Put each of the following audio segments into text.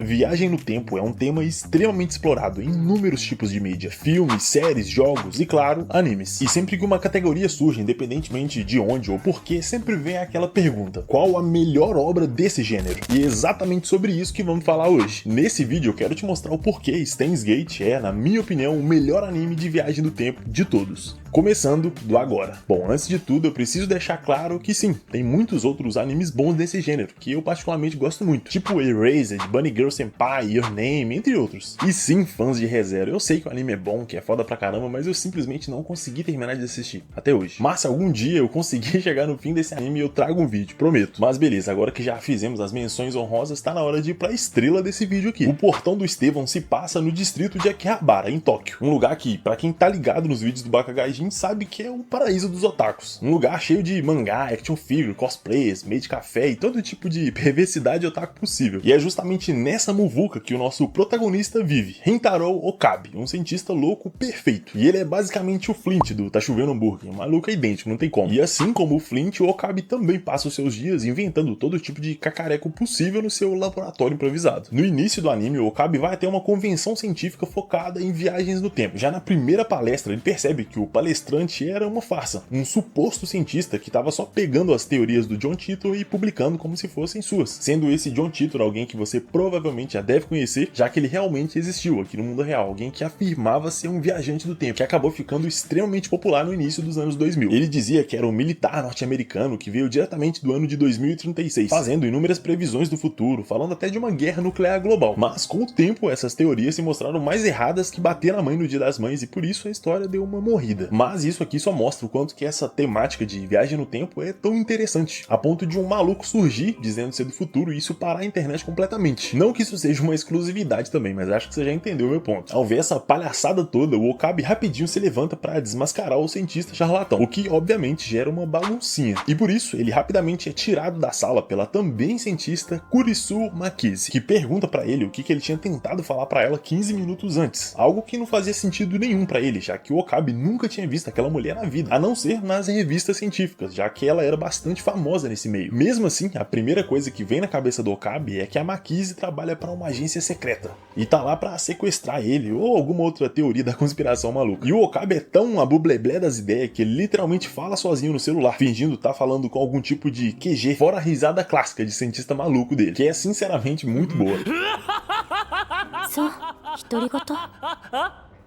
Viagem no tempo é um tema extremamente explorado em inúmeros tipos de mídia, filmes, séries, jogos e, claro, animes. E sempre que uma categoria surge, independentemente de onde ou porquê, sempre vem aquela pergunta: qual a melhor obra desse gênero? E é exatamente sobre isso que vamos falar hoje. Nesse vídeo eu quero te mostrar o porquê Steins Gate é, na minha opinião, o melhor anime de viagem no tempo de todos. Começando do agora. Bom, antes de tudo eu preciso deixar claro que sim, tem muitos outros animes bons desse gênero, que eu particularmente gosto muito, tipo Erased, Bunny Girl Senpai, Your Name, entre outros. E sim, fãs de Re:Zero, eu sei que o anime é bom, que é foda pra caramba, mas eu simplesmente não consegui terminar de assistir, até hoje. Mas se algum dia eu conseguir chegar no fim desse anime, eu trago um vídeo, prometo. Mas beleza, agora que já fizemos as menções honrosas, tá na hora de ir pra estrela desse vídeo aqui. O Portão do Estevão se passa no distrito de Akihabara, em Tóquio. Um lugar que, pra quem tá ligado nos vídeos do Bakagaijin, sabe que é o paraíso dos otakus. Um lugar cheio de mangá, action figure, cosplays, meio de café e todo tipo de perversidade otaku possível. E é justamente nessa muvuca que o nosso protagonista vive, Rentaro Okabe, um cientista louco perfeito. E ele é basicamente o Flint do Tá Chovendo Hambúrguer, maluco é idêntico, não tem como. E assim como o Flint, o Okabe também passa os seus dias inventando todo tipo de cacareco possível no seu laboratório improvisado. No início do anime, o Okabe vai até uma convenção científica focada em viagens no tempo. Já na primeira palestra, ele percebe que o palestrante era uma farsa, um suposto cientista que estava só pegando as teorias do John Titor e publicando como se fossem suas, sendo esse John Titor alguém que você provavelmente já deve conhecer, já que ele realmente existiu aqui no mundo real, alguém que afirmava ser um viajante do tempo, que acabou ficando extremamente popular no início dos anos 2000. Ele dizia que era um militar norte-americano que veio diretamente do ano de 2036, fazendo inúmeras previsões do futuro, falando até de uma guerra nuclear global. Mas com o tempo, essas teorias se mostraram mais erradas que bater na mãe no Dia das Mães e por isso a história deu uma morrida. Mas isso aqui só mostra o quanto que essa temática de viagem no tempo é tão interessante, a ponto de um maluco surgir dizendo ser do futuro e isso parar a internet completamente. Não que isso seja uma exclusividade também, mas acho que você já entendeu o meu ponto. Ao ver essa palhaçada toda, o Okabe rapidinho se levanta para desmascarar o cientista charlatão, o que obviamente gera uma baguncinha. E por isso, ele rapidamente é tirado da sala pela também cientista Kurisu Makise, que pergunta para ele o que ele tinha tentado falar para ela 15 minutos antes. Algo que não fazia sentido nenhum para ele, já que o Okabe nunca tinha visto aquela mulher na vida, a não ser nas revistas científicas, já que ela era bastante famosa nesse meio. Mesmo assim, a primeira coisa que vem na cabeça do Okabe é que a Makise trabalha para uma agência secreta e tá lá para sequestrar ele ou alguma outra teoria da conspiração maluca. E o Okabe é tão abubleblé das ideias que ele literalmente fala sozinho no celular, fingindo estar falando com algum tipo de QG, fora a risada clássica de cientista maluco dele, que é sinceramente muito boa.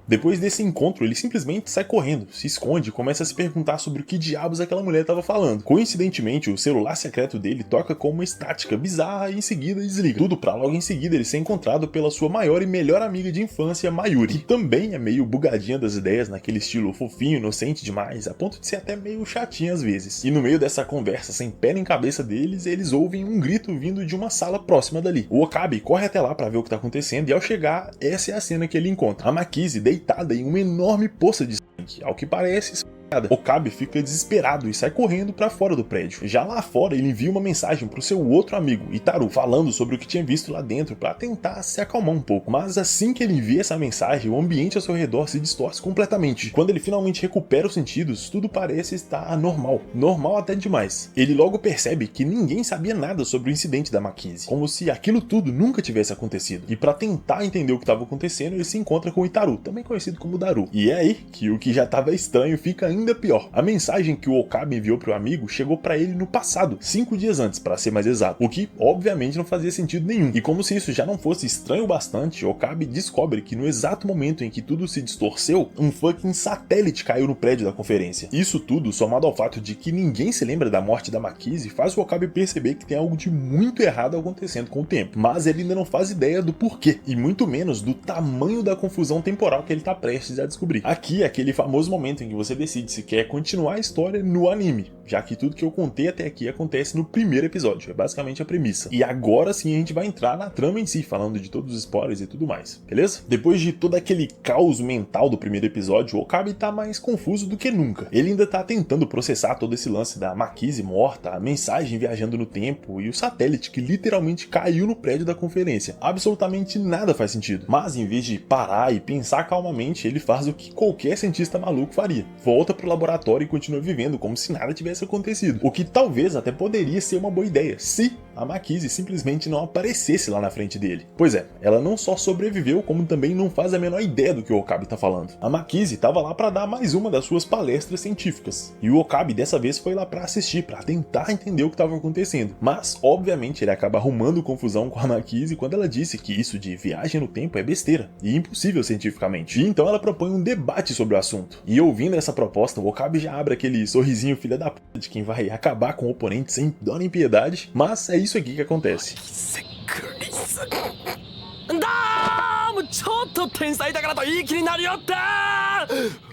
Depois desse encontro, ele simplesmente sai correndo, se esconde e começa a se perguntar sobre o que diabos aquela mulher estava falando. Coincidentemente, o celular secreto dele toca com uma estática bizarra e em seguida desliga. Tudo pra logo em seguida ele ser encontrado pela sua maior e melhor amiga de infância, Mayuri, que também é meio bugadinha das ideias, naquele estilo fofinho, inocente demais, a ponto de ser até meio chatinha às vezes. E no meio dessa conversa sem pé nem cabeça deles, eles ouvem um grito vindo de uma sala próxima dali. O Okabe corre até lá pra ver o que tá acontecendo e ao chegar, essa é a cena que ele encontra. A Makise deitada em uma enorme poça de sangue, ao que parece. Okabe fica desesperado e sai correndo para fora do prédio. Já lá fora, ele envia uma mensagem pro seu outro amigo, Itaru, falando sobre o que tinha visto lá dentro para tentar se acalmar um pouco. Mas assim que ele envia essa mensagem, o ambiente ao seu redor se distorce completamente. Quando ele finalmente recupera os sentidos, tudo parece estar normal. Normal até demais. Ele logo percebe que ninguém sabia nada sobre o incidente da Makise, como se aquilo tudo nunca tivesse acontecido. E para tentar entender o que estava acontecendo, ele se encontra com Itaru, também conhecido como Daru. E é aí que o que já estava estranho fica ainda pior. A mensagem que o Okabe enviou pro amigo chegou pra ele no passado, 5 dias antes, pra ser mais exato, o que obviamente não fazia sentido nenhum. E como se isso já não fosse estranho bastante, Okabe descobre que no exato momento em que tudo se distorceu, um fucking satélite caiu no prédio da conferência. Isso tudo, somado ao fato de que ninguém se lembra da morte da Makise, faz o Okabe perceber que tem algo de muito errado acontecendo com o tempo. Mas ele ainda não faz ideia do porquê, e muito menos do tamanho da confusão temporal que ele tá prestes a descobrir. Aqui é aquele famoso momento em que você decide se quer continuar a história no anime, já que tudo que eu contei até aqui acontece no primeiro episódio, é basicamente a premissa. E agora sim a gente vai entrar na trama em si, falando de todos os spoilers e tudo mais, beleza? Depois de todo aquele caos mental do primeiro episódio, o Okabe tá mais confuso do que nunca. Ele ainda tá tentando processar todo esse lance da Makise morta, a mensagem viajando no tempo e o satélite que literalmente caiu no prédio da conferência. Absolutamente nada faz sentido. Mas em vez de parar e pensar calmamente, ele faz o que qualquer cientista maluco faria. Volta pro laboratório e continua vivendo como se nada tivesse acontecido. O que talvez até poderia ser uma boa ideia, se a Makise simplesmente não aparecesse lá na frente dele. Pois é, ela não só sobreviveu, como também não faz a menor ideia do que o Okabe tá falando. A Makise estava lá para dar mais uma das suas palestras científicas, e o Okabe dessa vez foi lá para assistir, para tentar entender o que estava acontecendo. Mas, obviamente, ele acaba arrumando confusão com a Makise quando ela disse que isso de viagem no tempo é besteira e impossível cientificamente. E então ela propõe um debate sobre o assunto. E ouvindo essa proposta, o Okabe já abre aquele sorrisinho filha da puta de quem vai acabar com o oponente sem dó nem piedade, mas é isso aqui que acontece.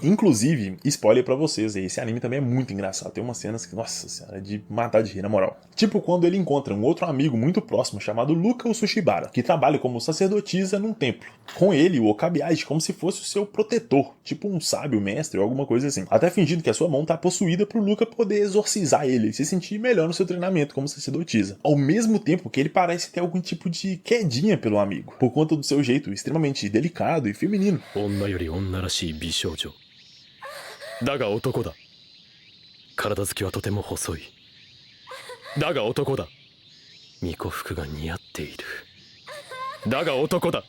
Inclusive, spoiler pra vocês, esse anime também é muito engraçado. Tem umas cenas que, nossa senhora, é de matar de rir, na moral. Tipo quando ele encontra um outro amigo muito próximo chamado Luka Utsushibara, que trabalha como sacerdotisa num templo. Com ele, o Okabe age como se fosse o seu protetor, tipo um sábio mestre ou alguma coisa assim. Até fingindo que a sua mão tá possuída pro Luka poder exorcizar ele e se sentir melhor no seu treinamento como sacerdotisa. Ao mesmo tempo que ele parece ter algum tipo de quedinha pelo amigo, por conta do seu jeito extremamente delicado e feminino. だが男だ。体つきはとても細い。だが男だ。巫女服が似合っている。だが男だ。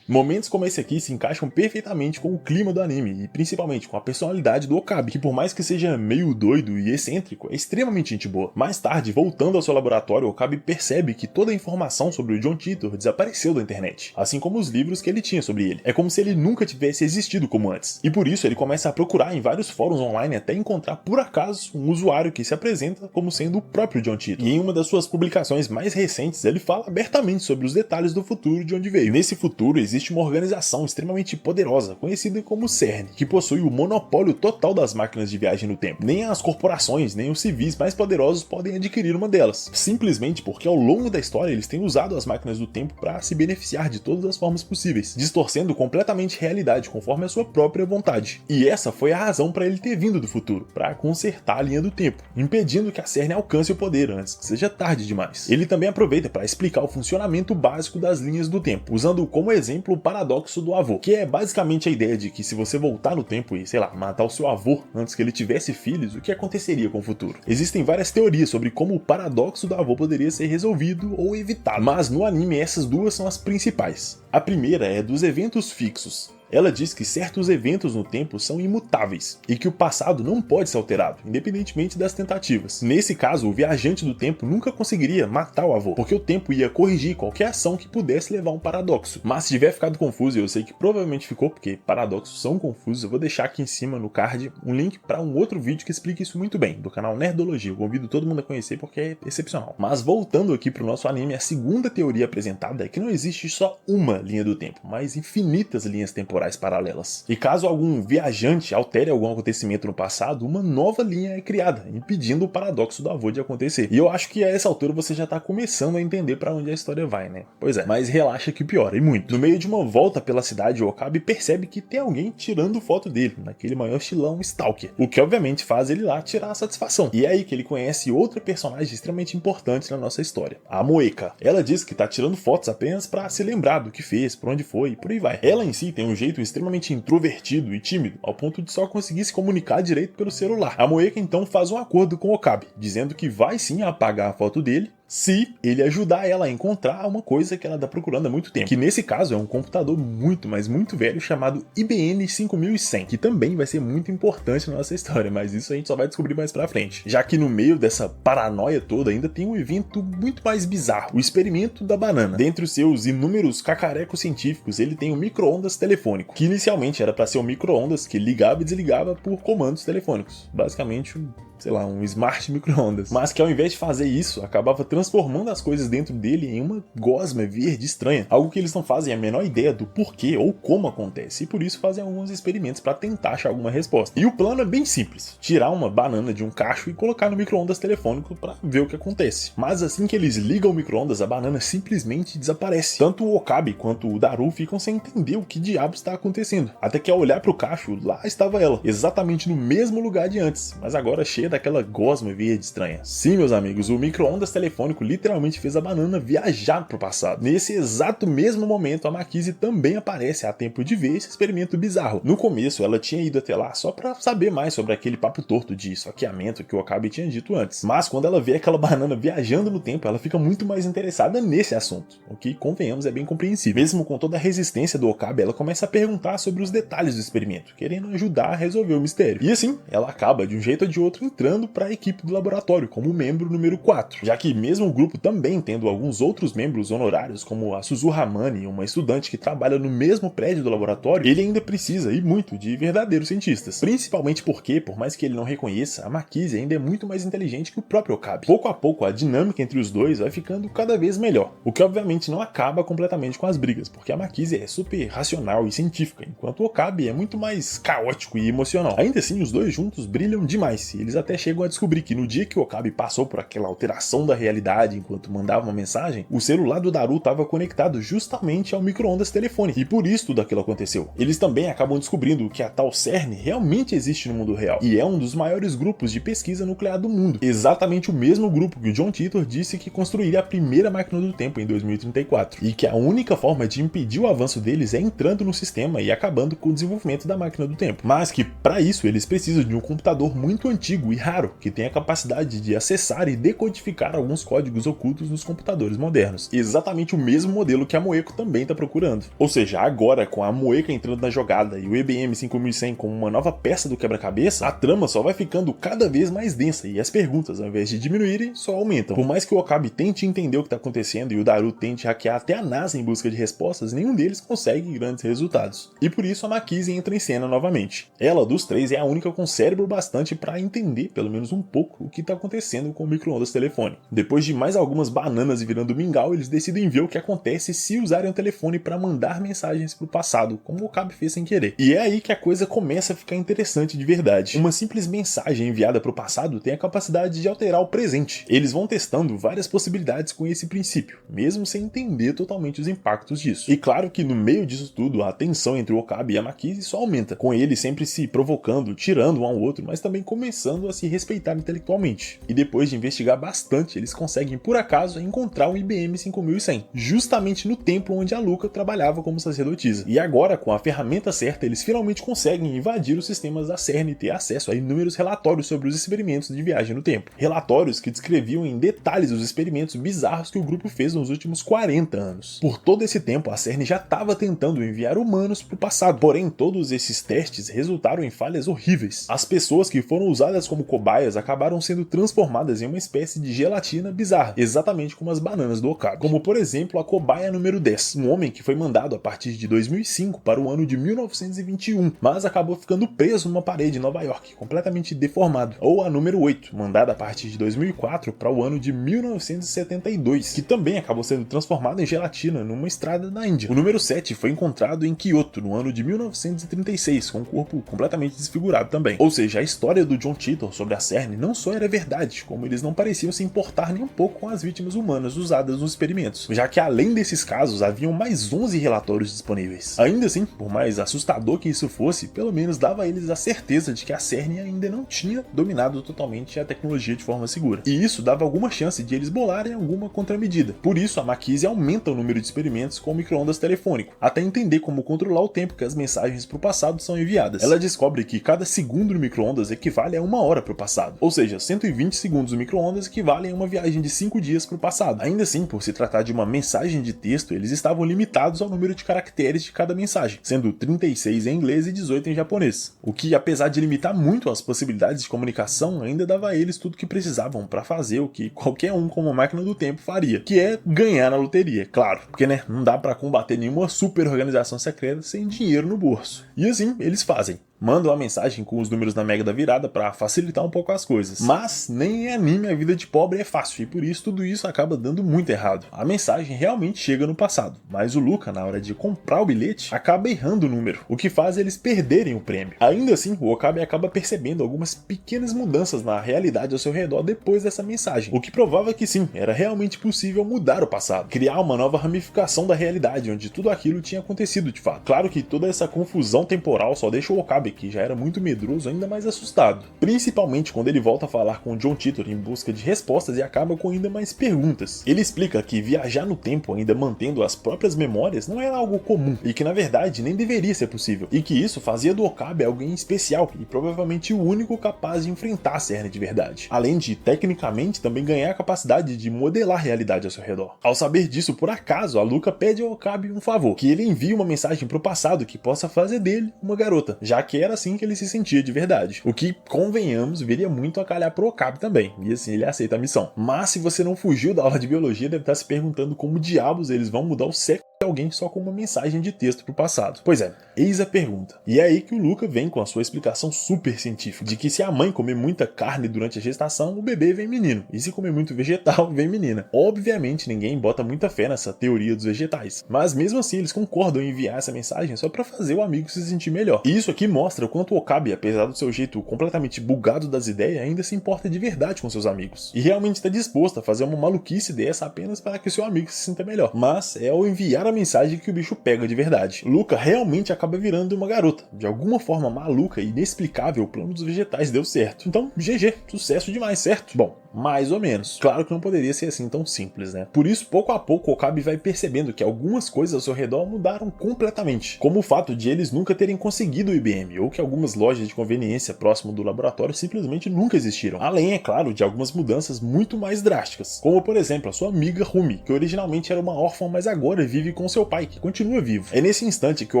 Momentos como esse aqui se encaixam perfeitamente com o clima do anime, e principalmente com a personalidade do Okabe, que por mais que seja meio doido e excêntrico, é extremamente gente boa. Mais tarde, voltando ao seu laboratório, o Okabe percebe que toda a informação sobre o John Titor desapareceu da internet, assim como os livros que ele tinha sobre ele. É como se ele nunca tivesse existido como antes. E por isso ele começa a procurar em vários fóruns online até encontrar por acaso um usuário que se apresenta como sendo o próprio John Titor. E em uma das suas publicações mais recentes, ele fala abertamente sobre os detalhes do futuro de onde veio. Nesse futuro existe uma organização extremamente poderosa, conhecida como CERN, que possui o monopólio total das máquinas de viagem no tempo. Nem as corporações, nem os civis mais poderosos podem adquirir uma delas, simplesmente porque ao longo da história eles têm usado as máquinas do tempo para se beneficiar de todas as formas possíveis, distorcendo completamente a realidade conforme a sua própria vontade. E essa foi a razão para ele ter vindo do futuro, para consertar a linha do tempo, impedindo que a CERN alcance o poder antes que seja tarde demais. Ele também aproveita para explicar o funcionamento básico das linhas do tempo, usando como exemplo o paradoxo do avô, que é basicamente a ideia de que se você voltar no tempo e, sei lá, matar o seu avô antes que ele tivesse filhos, o que aconteceria com o futuro? Existem várias teorias sobre como o paradoxo do avô poderia ser resolvido ou evitado, mas no anime essas duas são as principais. A primeira é dos eventos fixos. Ela diz que certos eventos no tempo são imutáveis e que o passado não pode ser alterado, independentemente das tentativas. Nesse caso, o viajante do tempo nunca conseguiria matar o avô, porque o tempo ia corrigir qualquer ação que pudesse levar a um paradoxo. Mas se tiver ficado confuso, e eu sei que provavelmente ficou, porque paradoxos são confusos, eu vou deixar aqui em cima no card um link para um outro vídeo que explica isso muito bem, do canal Nerdologia. Eu convido todo mundo a conhecer porque é excepcional. Mas voltando aqui pro nosso anime, a segunda teoria apresentada é que não existe só uma linha do tempo, mas infinitas linhas temporais paralelas. E caso algum viajante altere algum acontecimento no passado, uma nova linha é criada, impedindo o paradoxo do avô de acontecer. E eu acho que a essa altura você já tá começando a entender para onde a história vai, né? Pois é, mas relaxa que piora, e muito. No meio de uma volta pela cidade, o Okabe percebe que tem alguém tirando foto dele, naquele maior estilão stalker, o que obviamente faz ele lá tirar a satisfação. E é aí que ele conhece outra personagem extremamente importante na nossa história, a Moeka. Ela diz que tá tirando fotos apenas para se lembrar do que fez, por onde foi e por aí vai. Ela em si tem um jeito extremamente introvertido e tímido, ao ponto de só conseguir se comunicar direito pelo celular. A Moeka então faz um acordo com o Okabe, dizendo que vai sim apagar a foto dele se ele ajudar ela a encontrar uma coisa que ela tá procurando há muito tempo, que nesse caso é um computador muito, mas muito velho chamado IBM 5100, que também vai ser muito importante na nossa história, mas isso a gente só vai descobrir mais pra frente. Já que no meio dessa paranoia toda ainda tem um evento muito mais bizarro, o experimento da banana. Dentre os seus inúmeros cacarecos científicos, ele tem um micro-ondas telefônico, que inicialmente era para ser um micro-ondas que ligava e desligava por comandos telefônicos, basicamente um smart micro-ondas, mas que ao invés de fazer isso, acabava transformando as coisas dentro dele em uma gosma verde estranha, algo que eles não fazem a menor ideia do porquê ou como acontece, e por isso fazem alguns experimentos para tentar achar alguma resposta. E o plano é bem simples, tirar uma banana de um cacho e colocar no micro-ondas telefônico para ver o que acontece. Mas assim que eles ligam o micro-ondas, a banana simplesmente desaparece. Tanto o Okabe quanto o Daru ficam sem entender o que diabos está acontecendo, até que ao olhar para o cacho, lá estava ela, exatamente no mesmo lugar de antes, mas agora cheia cheia daquela gosma verde estranha. Sim, meus amigos, o micro-ondas telefônico literalmente fez a banana viajar pro passado. Nesse exato mesmo momento, a Makise também aparece a tempo de ver esse experimento bizarro. No começo, ela tinha ido até lá só pra saber mais sobre aquele papo torto de esfaqueamento que o Okabe tinha dito antes. Mas quando ela vê aquela banana viajando no tempo, ela fica muito mais interessada nesse assunto, o que, convenhamos, é bem compreensível. Mesmo com toda a resistência do Okabe, ela começa a perguntar sobre os detalhes do experimento, querendo ajudar a resolver o mistério. E assim, ela acaba, de um jeito ou de outro, entrando para a equipe do laboratório como membro número 4, já que mesmo o grupo também tendo alguns outros membros honorários, como a Suzu Hamani, uma estudante que trabalha no mesmo prédio do laboratório, ele ainda precisa, e muito, de verdadeiros cientistas. Principalmente porque, por mais que ele não reconheça, a Makise ainda é muito mais inteligente que o próprio Okabe. Pouco a pouco, a dinâmica entre os dois vai ficando cada vez melhor, o que obviamente não acaba completamente com as brigas, porque a Makise é super racional e científica, enquanto o Okabe é muito mais caótico e emocional. Ainda assim, os dois juntos brilham demais, e eles até chegam a descobrir que no dia que o Okabe passou por aquela alteração da realidade enquanto mandava uma mensagem, o celular do Daru estava conectado justamente ao micro-ondas telefônico, e por isso tudo aquilo aconteceu. Eles também acabam descobrindo que a tal CERN realmente existe no mundo real, e é um dos maiores grupos de pesquisa nuclear do mundo, exatamente o mesmo grupo que o John Titor disse que construiria a primeira máquina do tempo em 2034, e que a única forma de impedir o avanço deles é entrando no sistema e acabando com o desenvolvimento da máquina do tempo, mas que para isso eles precisam de um computador muito antigo e raro, que tenha a capacidade de acessar e decodificar alguns códigos ocultos nos computadores modernos, exatamente o mesmo modelo que a Moeco também está procurando. Ou seja, agora com a Moeco entrando na jogada e o IBM 5100 como uma nova peça do quebra-cabeça, a trama só vai ficando cada vez mais densa e as perguntas, ao invés de diminuírem, só aumentam. Por mais que o Okabe tente entender o que está acontecendo e o Daru tente hackear até a NASA em busca de respostas, nenhum deles consegue grandes resultados. E por isso a Makise entra em cena novamente. Ela, dos três, é a única com cérebro bastante para entender, pelo menos um pouco, o que está acontecendo com o micro-ondas telefone. Depois de mais algumas bananas virando mingau, eles decidem ver o que acontece se usarem o telefone para mandar mensagens para o passado, como o Okabe fez sem querer. E é aí que a coisa começa a ficar interessante de verdade. Uma simples mensagem enviada para o passado tem a capacidade de alterar o presente. Eles vão testando várias possibilidades com esse princípio, mesmo sem entender totalmente os impactos disso. E claro que no meio disso tudo, a tensão entre o Okabe e a Makise só aumenta, com eles sempre se provocando, tirando um ao outro, mas também começando a se respeitar intelectualmente. E depois de investigar bastante, eles conseguem, por acaso, encontrar um IBM 5100, justamente no templo onde a Luca trabalhava como sacerdotisa. E agora, com a ferramenta certa, eles finalmente conseguem invadir os sistemas da CERN e ter acesso a inúmeros relatórios sobre os experimentos de viagem no tempo. Relatórios que descreviam em detalhes os experimentos bizarros que o grupo fez nos últimos 40 anos. Por todo esse tempo, a CERN já estava tentando enviar humanos para o passado, porém todos esses testes resultaram em falhas horríveis. As pessoas que foram usadas como cobaias acabaram sendo transformadas em uma espécie de gelatina bizarra, exatamente como as bananas do Okabe. Como por exemplo a cobaia número 10, um homem que foi mandado a partir de 2005 para o ano de 1921, mas acabou ficando preso numa parede em Nova York, completamente deformado. Ou a número 8, mandada a partir de 2004 para o ano de 1972, que também acabou sendo transformada em gelatina numa estrada na Índia. O número 7 foi encontrado em Kyoto no ano de 1936, com o corpo completamente desfigurado também. Ou seja, a história do John Titor sobre a CERN não só era verdade, como eles não pareciam se importar nem um pouco com as vítimas humanas usadas nos experimentos, já que além desses casos haviam mais 11 relatórios disponíveis. Ainda assim, por mais assustador que isso fosse, pelo menos dava a eles a certeza de que a CERN ainda não tinha dominado totalmente a tecnologia de forma segura. E isso dava alguma chance de eles bolarem alguma contramedida. Por isso, a Makise aumenta o número de experimentos com o micro-ondas telefônico, até entender como controlar o tempo que as mensagens para o passado são enviadas. Ela descobre que cada segundo no micro-ondas equivale a 1 hora para o passado, ou seja, 120 segundos no micro-ondas equivalem a uma viagem de 5 dias para o passado. Ainda assim, por se tratar de uma mensagem de texto, eles estavam limitados ao número de caracteres de cada mensagem, sendo 36 em inglês e 18 em japonês, o que, apesar de limitar muito as possibilidades de comunicação, ainda dava a eles tudo o que precisavam para fazer o que qualquer um com uma máquina do tempo faria, que é ganhar na loteria, claro, porque não dá para combater nenhuma super organização secreta sem dinheiro no bolso. E assim, eles fazem. Mandam a mensagem com os números na Mega da Virada para facilitar um pouco as coisas. Mas nem em anime a vida de pobre é fácil, e por isso tudo isso acaba dando muito errado. A mensagem realmente chega no passado, mas o Luca, na hora de comprar o bilhete, acaba errando o número, o que faz eles perderem o prêmio. Ainda assim, o Okabe acaba percebendo algumas pequenas mudanças na realidade ao seu redor depois dessa mensagem, o que provava que sim, era realmente possível mudar o passado, criar uma nova ramificação da realidade, onde tudo aquilo tinha acontecido de fato. Claro que toda essa confusão temporal só deixa o Okabe que já era muito medroso, ainda mais assustado. Principalmente quando ele volta a falar com John Titor em busca de respostas e acaba com ainda mais perguntas. Ele explica que viajar no tempo ainda mantendo as próprias memórias não era algo comum e que na verdade nem deveria ser possível, e que isso fazia do Okabe alguém especial e provavelmente o único capaz de enfrentar a Cerny de verdade, além de tecnicamente também ganhar a capacidade de modelar a realidade ao seu redor. Ao saber disso, por acaso, a Luca pede ao Okabe um favor, que ele envie uma mensagem pro passado que possa fazer dele uma garota, já que era assim que ele se sentia de verdade, o que, convenhamos, viria muito a calhar pro Okabe também, e assim ele aceita a missão. Mas se você não fugiu da aula de biologia, deve estar se perguntando como diabos eles vão mudar o sexo de alguém só com uma mensagem de texto pro passado. Pois é, eis a pergunta. E é aí que o Luca vem com a sua explicação super científica, de que se a mãe comer muita carne durante a gestação, o bebê vem menino, e se comer muito vegetal, vem menina. Obviamente ninguém bota muita fé nessa teoria dos vegetais, mas mesmo assim eles concordam em enviar essa mensagem só pra fazer o amigo se sentir melhor. E isso aqui mostra o quanto o Okabe, apesar do seu jeito completamente bugado das ideias, ainda se importa de verdade com seus amigos, e realmente está disposto a fazer uma maluquice dessa apenas para que o seu amigo se sinta melhor. Mas é ao enviar a mensagem que o bicho pega de verdade. Luca realmente acaba virando uma garota. De alguma forma maluca e inexplicável, o plano dos vegetais deu certo. Então, GG, sucesso demais, certo? Bom, mais ou menos. Claro que não poderia ser assim tão simples, né? Por isso, pouco a pouco, o Okabe vai percebendo que algumas coisas ao seu redor mudaram completamente, como o fato de eles nunca terem conseguido o IBM, ou que algumas lojas de conveniência próximo do laboratório simplesmente nunca existiram. Além, é claro, de algumas mudanças muito mais drásticas, como por exemplo a sua amiga Rumi, que originalmente era uma órfã, mas agora vive com seu pai, que continua vivo. É nesse instante que o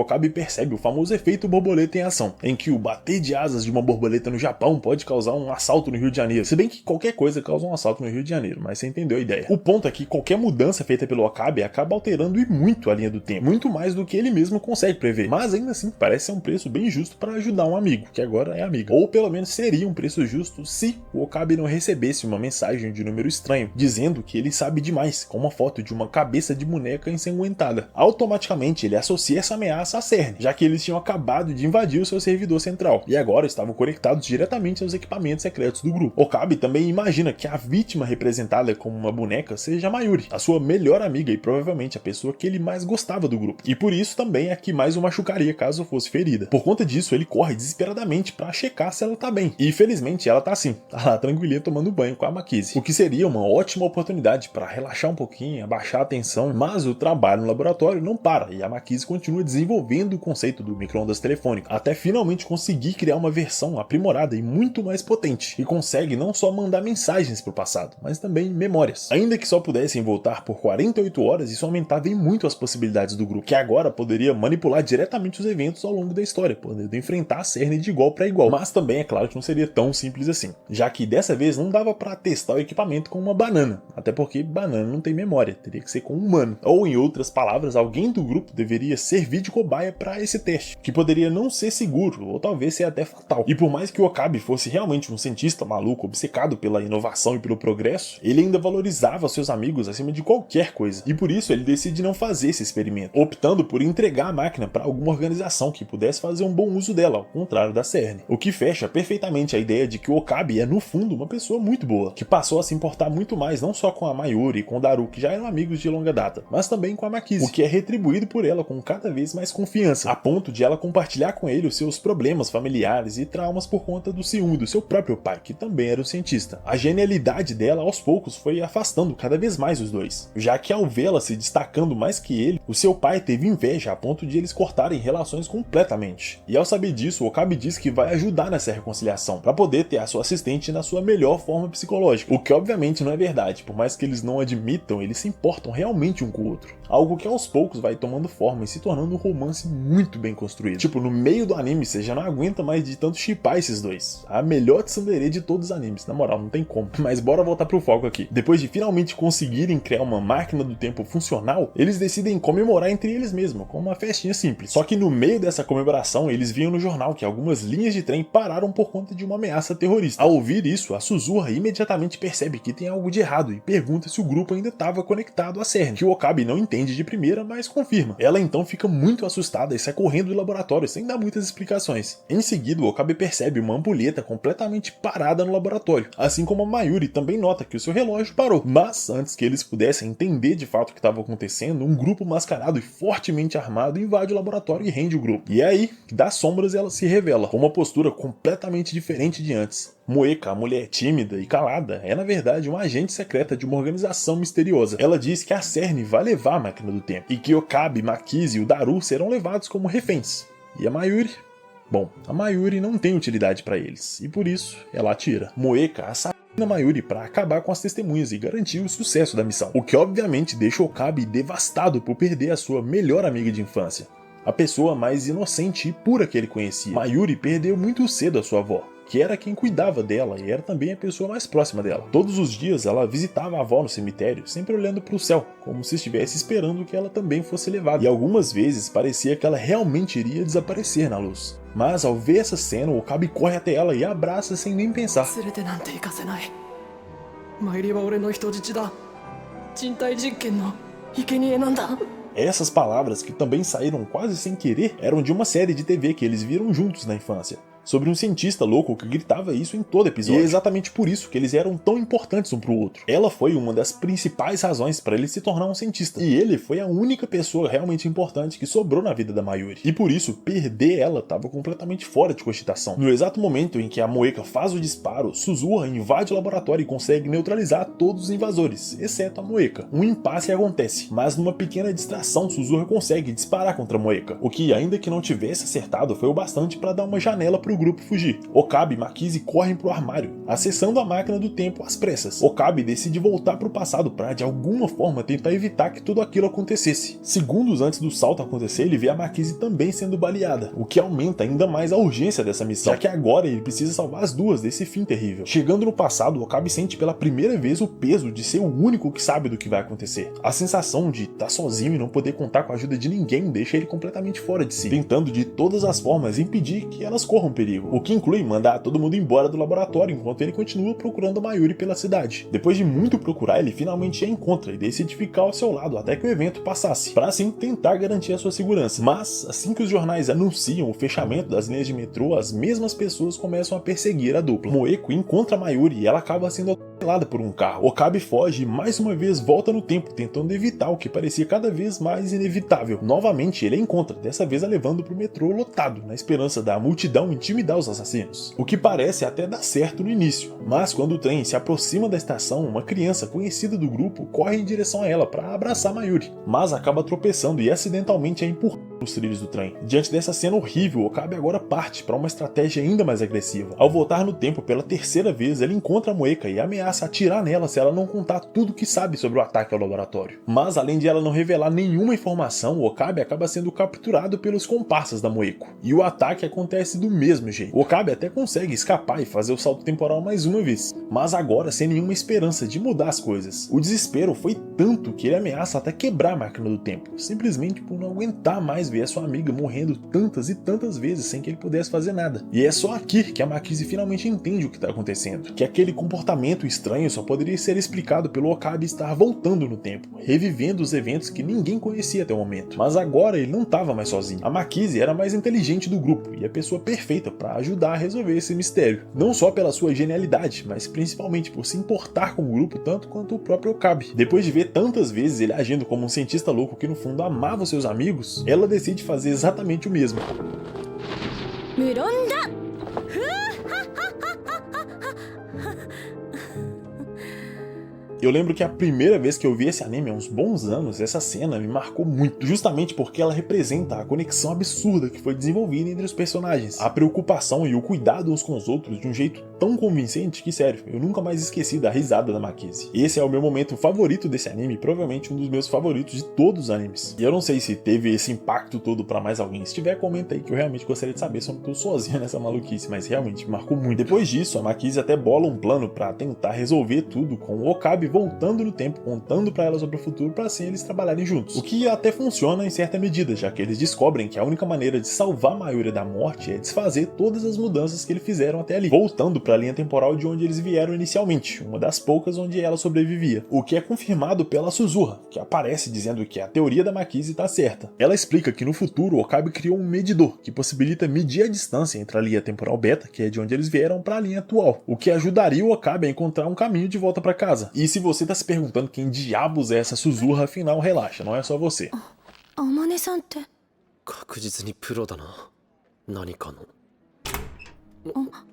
Okabe percebe o famoso efeito borboleta em ação, em que o bater de asas de uma borboleta no Japão pode causar um assalto no Rio de Janeiro, se bem que qualquer coisa causa um assalto no Rio de Janeiro, mas você entendeu a ideia. O ponto é que qualquer mudança feita pelo Okabe acaba alterando e muito a linha do tempo, muito mais do que ele mesmo consegue prever, mas ainda assim parece ser um preço bem justo para ajudar um amigo, que agora é amiga, ou pelo menos seria um preço justo se o Okabe não recebesse uma mensagem de número estranho, dizendo que ele sabe demais, com uma foto de uma cabeça de boneca ensanguentada. Automaticamente ele associa essa ameaça à Cerny, já que eles tinham acabado de invadir o seu servidor central, e agora estavam conectados diretamente aos equipamentos secretos do grupo. Okabe também imagina que a vítima representada como uma boneca seja a Mayuri, a sua melhor amiga e provavelmente a pessoa que ele mais gostava do grupo, e por isso também é a que mais o machucaria caso fosse ferida. Por conta disso, ele corre desesperadamente pra checar se ela tá bem, e felizmente ela tá sim, tá lá tranquilinha tomando banho com a Makise, o que seria uma ótima oportunidade para relaxar um pouquinho, abaixar a tensão, mas o trabalho no laboratório não para, e a Makise continua desenvolvendo o conceito do micro-ondas telefônico, até finalmente conseguir criar uma versão aprimorada e muito mais potente, e consegue não só mandar mensagens pro passado, mas também memórias. Ainda que só pudessem voltar por 48 horas, isso aumentava em muito as possibilidades do grupo, que agora poderia manipular diretamente os eventos ao longo da história, podendo enfrentar a Cerny de igual para igual. Mas também é claro que não seria tão simples assim, já que dessa vez não dava para testar o equipamento com uma banana, até porque banana não tem memória, teria que ser com um humano. Ou em outras palavras, alguém do grupo deveria servir de cobaia para esse teste, que poderia não ser seguro, ou talvez ser até fatal. E por mais que o Okabe fosse realmente um cientista maluco, obcecado pela inovação e pelo progresso, ele ainda valorizava seus amigos acima de qualquer coisa, e por isso ele decide não fazer esse experimento, optando por entregar a máquina para alguma organização que pudesse fazer um bom uso dela, ao contrário da Cerny. O que fecha perfeitamente a ideia de que o Okabe é no fundo uma pessoa muito boa, que passou a se importar muito mais não só com a Mayuri e com o Daru, que já eram amigos de longa data, mas também com a Makise, o que é retribuído por ela com cada vez mais confiança, a ponto de ela compartilhar com ele os seus problemas familiares e traumas por conta do ciúme do seu próprio pai, que também era um cientista. A genialidade dela aos poucos foi afastando cada vez mais os dois, já que ao vê-la se destacando mais que ele, o seu pai teve inveja a ponto de eles cortarem relações completamente. E ao saber disso, o Okabe diz que vai ajudar nessa reconciliação, para poder ter a sua assistente na sua melhor forma psicológica, o que obviamente não é verdade, por mais que eles não admitam, eles se importam realmente um com o outro. Algo que aos poucos vai tomando forma e se tornando um romance muito bem construído. Tipo, no meio do anime você já não aguenta mais de tanto shippar esses dois. A melhor tsundere de todos os animes, na moral, não tem como. Mas bora voltar pro foco aqui. Depois de finalmente conseguirem criar uma máquina do tempo funcional, eles decidem comemorar entre eles mesmos, com uma festinha simples. Só que no meio dessa comemoração, eles viam no jornal que algumas linhas de trem pararam por conta de uma ameaça terrorista. Ao ouvir isso, a Suzuha imediatamente percebe que tem algo de errado e pergunta se o grupo ainda estava conectado à Cerny, que o Okabe não entende de primeira, mas confirma. Ela então fica muito assustada e sai correndo do laboratório sem dar muitas explicações. Em seguida, o Okabe percebe uma ampulheta completamente parada no laboratório, assim como a Mayuri também nota que o seu relógio parou. Mas antes que eles pudessem entender de fato o que estava acontecendo, um grupo mascarado e fortemente armado invade o laboratório e rende o grupo. E é aí, das sombras, ela se revela, com uma postura completamente diferente de antes. Moeka, a mulher tímida e calada, é na verdade uma agente secreta de uma organização misteriosa. Ela diz que a CERN vai levar a máquina do tempo, e que Okabe, Makize e o Daru serão levados como reféns. E a Mayuri? Bom, a Mayuri não tem utilidade para eles, e por isso ela atira. Moeka assassina Mayuri para acabar com as testemunhas e garantir o sucesso da missão, o que obviamente deixa Okabe devastado por perder a sua melhor amiga de infância, a pessoa mais inocente e pura que ele conhecia. Mayuri perdeu muito cedo a sua avó, que era quem cuidava dela e era também a pessoa mais próxima dela. Todos os dias ela visitava a avó no cemitério, sempre olhando para o céu, como se estivesse esperando que ela também fosse levada. E algumas vezes parecia que ela realmente iria desaparecer na luz. Mas ao ver essa cena, o Okabe corre até ela e a abraça sem nem pensar. Essas palavras, que também saíram quase sem querer, eram de uma série de TV que eles viram juntos na infância, sobre um cientista louco que gritava isso em todo episódio. E é exatamente por isso que eles eram tão importantes um pro outro. Ela foi uma das principais razões para ele se tornar um cientista, e ele foi a única pessoa realmente importante que sobrou na vida da Mayuri. E por isso, perder ela estava completamente fora de cogitação. No exato momento em que a Moeka faz o disparo, Suzuha invade o laboratório e consegue neutralizar todos os invasores, exceto a Moeka. Um impasse acontece, mas numa pequena distração, Suzuha consegue disparar contra a Moeka, o que, ainda que não tivesse acertado, foi o bastante para dar uma janela pro grupo fugir. Okabe e Makize correm pro armário, acessando a máquina do tempo às pressas. Okabe decide voltar pro passado para, de alguma forma, tentar evitar que tudo aquilo acontecesse. Segundos antes do salto acontecer, ele vê a Makize também sendo baleada, o que aumenta ainda mais a urgência dessa missão, já que agora ele precisa salvar as duas desse fim terrível. Chegando no passado, Okabe sente pela primeira vez o peso de ser o único que sabe do que vai acontecer. A sensação de estar sozinho e não poder contar com a ajuda de ninguém deixa ele completamente fora de si, tentando de todas as formas impedir que elas corram perigo, o que inclui mandar todo mundo embora do laboratório enquanto ele continua procurando a Mayuri pela cidade. Depois de muito procurar, ele finalmente a encontra e decide ficar ao seu lado até que o evento passasse, para assim tentar garantir a sua segurança. Mas, assim que os jornais anunciam o fechamento das linhas de metrô, as mesmas pessoas começam a perseguir a dupla. Moeko encontra a Mayuri e ela acaba sendo atropelada por um carro. Okabe foge e mais uma vez volta no tempo, tentando evitar o que parecia cada vez mais inevitável. Novamente ele a encontra, dessa vez a levando pro metrô lotado, na esperança da multidão intimidar os assassinos, o que parece até dar certo no início. Mas quando o trem se aproxima da estação, uma criança conhecida do grupo corre em direção a ela para abraçar Mayuri, mas acaba tropeçando e acidentalmente a empurra nos trilhos do trem. Diante dessa cena horrível, Okabe agora parte para uma estratégia ainda mais agressiva. Ao voltar no tempo pela terceira vez, ele encontra a Moeka e ameaça atirar nela se ela não contar tudo o que sabe sobre o ataque ao laboratório. Mas além de ela não revelar nenhuma informação, Okabe acaba sendo capturado pelos comparsas da Moeko, e o ataque acontece do mesmo jeito. Okabe até consegue escapar e fazer o salto temporal mais uma vez, mas agora sem nenhuma esperança de mudar as coisas. O desespero foi tanto que ele ameaça até quebrar a máquina do tempo, simplesmente por não aguentar mais ver a sua amiga morrendo tantas e tantas vezes sem que ele pudesse fazer nada. E é só aqui que a Makize finalmente entende o que está acontecendo, que aquele comportamento estranho só poderia ser explicado pelo Okabe estar voltando no tempo, revivendo os eventos que ninguém conhecia até o momento. Mas agora ele não estava mais sozinho. A Makize era a mais inteligente do grupo e a pessoa perfeita para ajudar a resolver esse mistério, não só pela sua genialidade, mas principalmente por se importar com o grupo tanto quanto o próprio Okabe. Depois de ver tantas vezes ele agindo como um cientista louco que no fundo amava os seus amigos, ela decide fazer exatamente o mesmo. Eu lembro que a primeira vez que eu vi esse anime há uns bons anos, essa cena me marcou muito, justamente porque ela representa a conexão absurda que foi desenvolvida entre os personagens, a preocupação e o cuidado uns com os outros de um jeito tão convincente que, sério, eu nunca mais esqueci da risada da Makize. Esse é o meu momento favorito desse anime, provavelmente um dos meus favoritos de todos os animes. E eu não sei se teve esse impacto todo pra mais alguém. Se tiver, comenta aí que eu realmente gostaria de saber se eu não tô sozinho nessa maluquice, mas realmente me marcou muito. Depois disso, a Makize até bola um plano pra tentar resolver tudo com o Okabe voltando no tempo, contando pra ela sobre o futuro pra assim eles trabalharem juntos. O que até funciona em certa medida, já que eles descobrem que a única maneira de salvar Mayuri da morte é desfazer todas as mudanças que eles fizeram até ali, voltando pra linha temporal de onde eles vieram inicialmente, uma das poucas onde ela sobrevivia. O que é confirmado pela Suzuha, que aparece dizendo que a teoria da Makise tá certa. Ela explica que no futuro o Okabe criou um medidor que possibilita medir a distância entre a linha temporal beta, que é de onde eles vieram, para a linha atual, o que ajudaria o Okabe a encontrar um caminho de volta para casa. E se você tá se perguntando quem diabos é essa Suzuha, afinal, relaxa, não é só você. 天音さんって。確実にプロだな。何かの。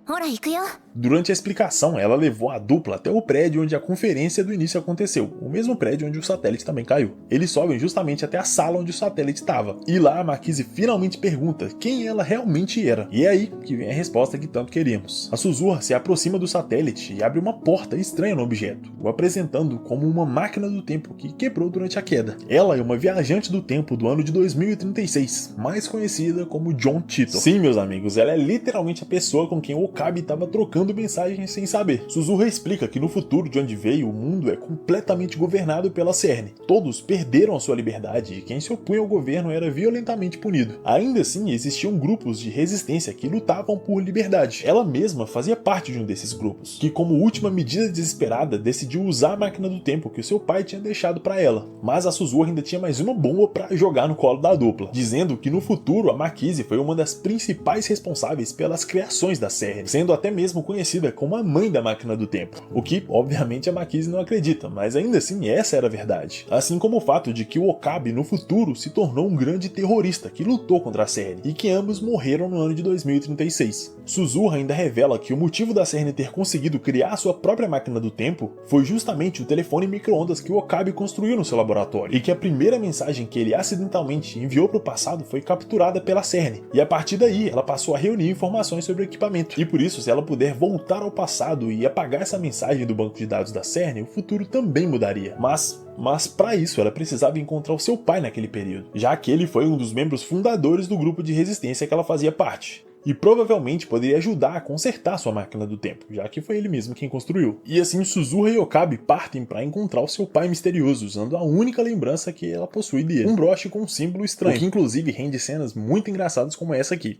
ほら行くよ。 Durante a explicação, ela levou a dupla até o prédio onde a conferência do início aconteceu, o mesmo prédio onde o satélite também caiu. Eles sobem justamente até a sala onde o satélite estava, e lá a Makise finalmente pergunta quem ela realmente era. E é aí que vem a resposta que tanto queríamos. A Suzuha se aproxima do satélite e abre uma porta estranha no objeto, o apresentando como uma máquina do tempo que quebrou durante a queda. Ela é uma viajante do tempo do ano de 2036, mais conhecida como John Titor. Sim, meus amigos, ela é literalmente a pessoa com quem o Okabe estava trocando mensagens sem saber. Suzuha explica que no futuro de onde veio, o mundo é completamente governado pela CERN. Todos perderam a sua liberdade e quem se opunha ao governo era violentamente punido. Ainda assim, existiam grupos de resistência que lutavam por liberdade. Ela mesma fazia parte de um desses grupos, que como última medida desesperada decidiu usar a máquina do tempo que o seu pai tinha deixado para ela. Mas a Suzuha ainda tinha mais uma bomba para jogar no colo da dupla, dizendo que no futuro a Makise foi uma das principais responsáveis pelas criações da CERN, sendo até mesmo conhecida como a mãe da máquina do tempo, o que obviamente a Makise não acredita, mas ainda assim essa era a verdade. Assim como o fato de que o Okabe no futuro se tornou um grande terrorista que lutou contra a CERN e que ambos morreram no ano de 2036. Suzuha ainda revela que o motivo da CERN ter conseguido criar sua própria máquina do tempo foi justamente o telefone micro-ondas que o Okabe construiu no seu laboratório, e que a primeira mensagem que ele acidentalmente enviou para o passado foi capturada pela CERN, e a partir daí ela passou a reunir informações sobre o equipamento, e por isso se ela puder voltar ao passado e apagar essa mensagem do banco de dados da CERN, o futuro também mudaria. Mas para isso ela precisava encontrar o seu pai naquele período, já que ele foi um dos membros fundadores do grupo de resistência que ela fazia parte. E provavelmente poderia ajudar a consertar sua máquina do tempo, já que foi ele mesmo quem construiu. E assim Suzuha e Okabe partem para encontrar o seu pai misterioso, usando a única lembrança que ela possui dele, um broche com um símbolo estranho, o que inclusive rende cenas muito engraçadas como essa aqui.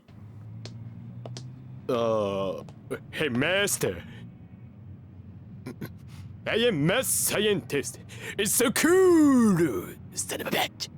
Hey Master, I am math scientist. It's so cool, son of a bitch.